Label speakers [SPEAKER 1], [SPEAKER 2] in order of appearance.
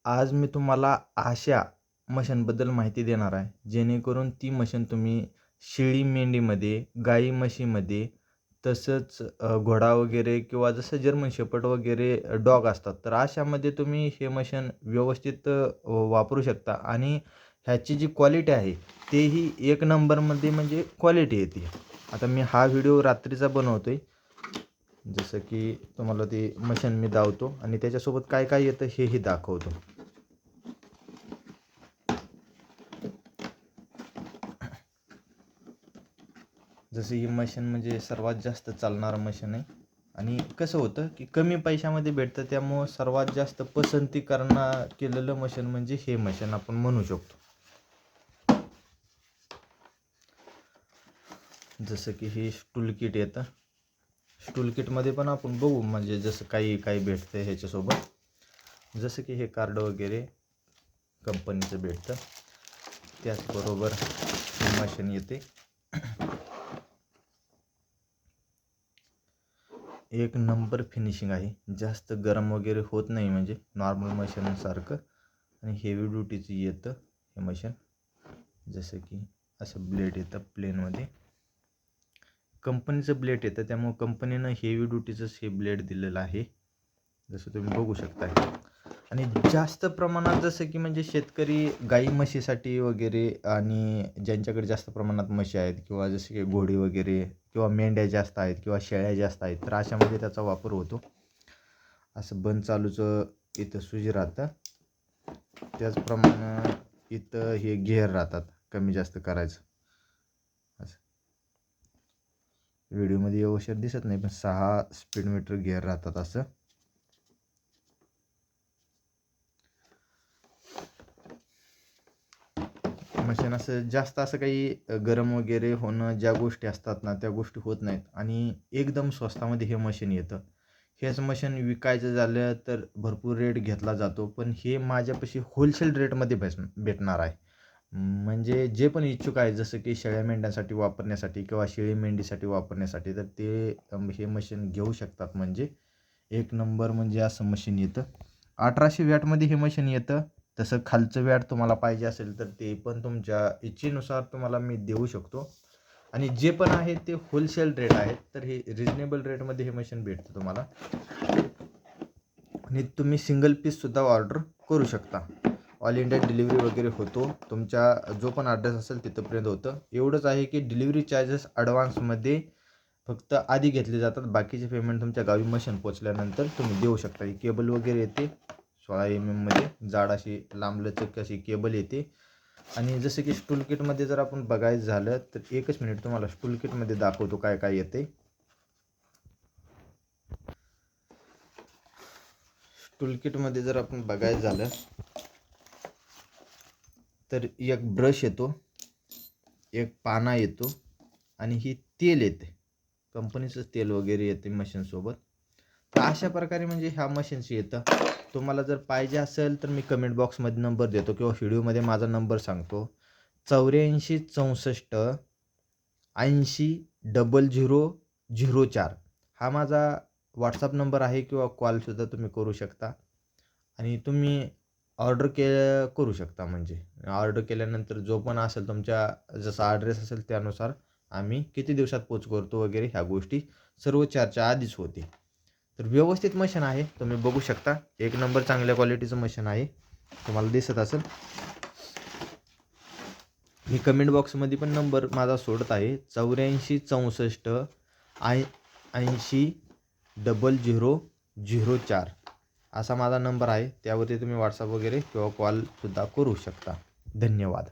[SPEAKER 1] आज मी तुम्हाला अशा मशीनबद्दल माहिती देणार आहे, जेणेकरून ती मशीन तुम्ही शेळी मेंढीमध्ये, गाई म्हशीमध्ये, तसंच घोडा वगैरे किंवा जसं जर्मन शेपर्ड वगैरे डॉग असतात, तर अशामध्ये तुम्ही हे मशीन व्यवस्थित वापरू शकता आणि ह्याची जी क्वालिटी आहे, तेही एक नंबरमध्ये म्हणजे क्वालिटी येते. आता मी हा व्हिडिओ रात्रीचा बनवतो आहे. जसं की तुम्हाला ती मशीन मी दावतो आणि त्याच्यासोबत काय काय येतं हेही दाखवतो. जसं ही मशीन म्हणजे सर्वात जास्त चालणारं मशीन आहे आणि कसं होतं की कमी पैशामध्ये भेटतं, त्यामुळं सर्वात जास्त पसंती केलेलं मशीन म्हणजे हे मशीन आपण म्हणू शकतो. जसं की हे टूल किट येतं. टूल किटमध्ये पण आपण बघू म्हणजे जसं काही काही भेटतं ह्याच्यासोबत. जसं की हे कार्ड वगैरे कंपनीचं भेटतं. त्याचबरोबर हे मशीन येते. एक नंबर फिनिशिंग आहे. जास्त गरम वगैरे होत नाही म्हणजे नॉर्मल मशीनसारखं. आणि हेवी ड्युटीचं येतं हे मशीन. जसं की असं ब्लेड येतं प्लेनमध्ये. कंपनीचं ब्लेड येतं, त्यामुळं कंपनीनं हेवी ड्युटीचंच हे ब्लेड दिलेलं आहे, जसं तुम्ही बघू शकता. आणि जास्त प्रमाणात जसं की म्हणजे शेतकरी गाई म्हशीसाठी वगैरे आणि ज्यांच्याकडे जास्त प्रमाणात म्हशी आहेत किंवा जसे की घोडी वगैरे किंवा मेंढ्या जास्त आहेत किंवा शेळ्या जास्त आहेत, तर अशामध्ये त्याचा वापर होतो. असं बंद चालूचं इथं स्विच राहतं. त्याचप्रमाणे इथं हे गिअर राहतात कमी जास्त करायचं. असं व्हिडिओमध्ये व्यवस्थित दिसत नाही, पण 6 स्पीड मीटर गिअर राहतात. असं मशीन असं जास्त असं काही गरम वगैरे होणं ज्या गोष्टी असतात ना, त्या गोष्टी होत नाहीत आणि एकदम स्वस्तामध्ये हे मशीन येतं. हेच मशीन विकायचं झालं तर भरपूर रेट घेतला जातो, पण हे माझ्यापाशी होलसेल रेटमध्ये भेटणार आहे. म्हणजे जे पण इच्छुक आहे, जसं की शेळ्या मेंढ्यांसाठी वापरण्यासाठी किंवा शेळी मेंढीसाठी वापरण्यासाठी, तर ते हे मशीन घेऊ शकतात. म्हणजे एक नंबर म्हणजे असं मशीन येतं. 1800 वॅटमध्ये हे मशीन येतं. तसं खालचं वॅट तुम्हाला पाहिजे असेल तर ते पण तुमच्या इच्छेनुसार तुम्हाला मी देऊ शकतो. आणि जे पण आहे ते होलसेल रेट आहेत, तर हे रिजनेबल रेटमध्ये हे मशीन भेटतं तुम्हाला. आणि तुम्ही सिंगल पीससुद्धा ऑर्डर करू शकता. ऑल इंडिया डिलिव्हरी वगैरे होतो. तुमचा जो पण ॲड्रेस असेल तिथंपर्यंत होतं. एवढंच आहे की डिलिव्हरी चार्जेस ॲडव्हान्समध्ये फक्त आधी घेतले जातात. बाकीचे पेमेंट तुमच्या गावी मशीन पोचल्यानंतर तुम्ही देऊ शकता. ही केबल वगैरे येते 16 मध्ये जाड अशी लांबलचक अशी केबल येते. आणि जसं की टूल किटमध्ये जर आपण बघायचं झालं तर एकच मिनिट तुम्हाला टूल किटमध्ये दाखवतो काय काय येते. टूल किटमध्ये जर आपण बघायचं झालं तर एक ब्रश येतो, एक पाना येतो आणि ही तेल येते. कंपनीचं तेल वगैरे येते मशीनसोबत. तर अशा प्रकारे म्हणजे ह्या मशीन्स येतं. तुम्हाला जर पाहिजे असेल तर मी कमेंट बॉक्समध्ये नंबर देतो किंवा व्हिडिओमध्ये माझा नंबर सांगतो. 84 64 80 0004 हा माझा व्हॉट्सअप नंबर आहे किंवा कॉलसुद्धा तुम्ही करू शकता. आणि तुम्ही ऑर्डर करू शकता. म्हणजे ऑर्डर केल्यानंतर जो पण असेल तुमच्या जसा ॲड्रेस असेल त्यानुसार आम्ही किती दिवसात पोच करतो वगैरे ह्या गोष्टी सर्व चर्चा आधीच होती. तर व्यवस्थित मशीन आहे, तुम्ही बघू शकता. एक नंबर चांगल्या क्वालिटीचं मशीन आहे, तुम्हाला दिसत असेल. मी कमेंट बॉक्समध्ये पण नंबर माझा सोडत आहे. 84 64 80 0004 असा माझा नंबर आहे. त्यावरती तुम्ही व्हॉट्सअप वगैरे किंवा कॉलसुद्धा करू शकता. धन्यवाद.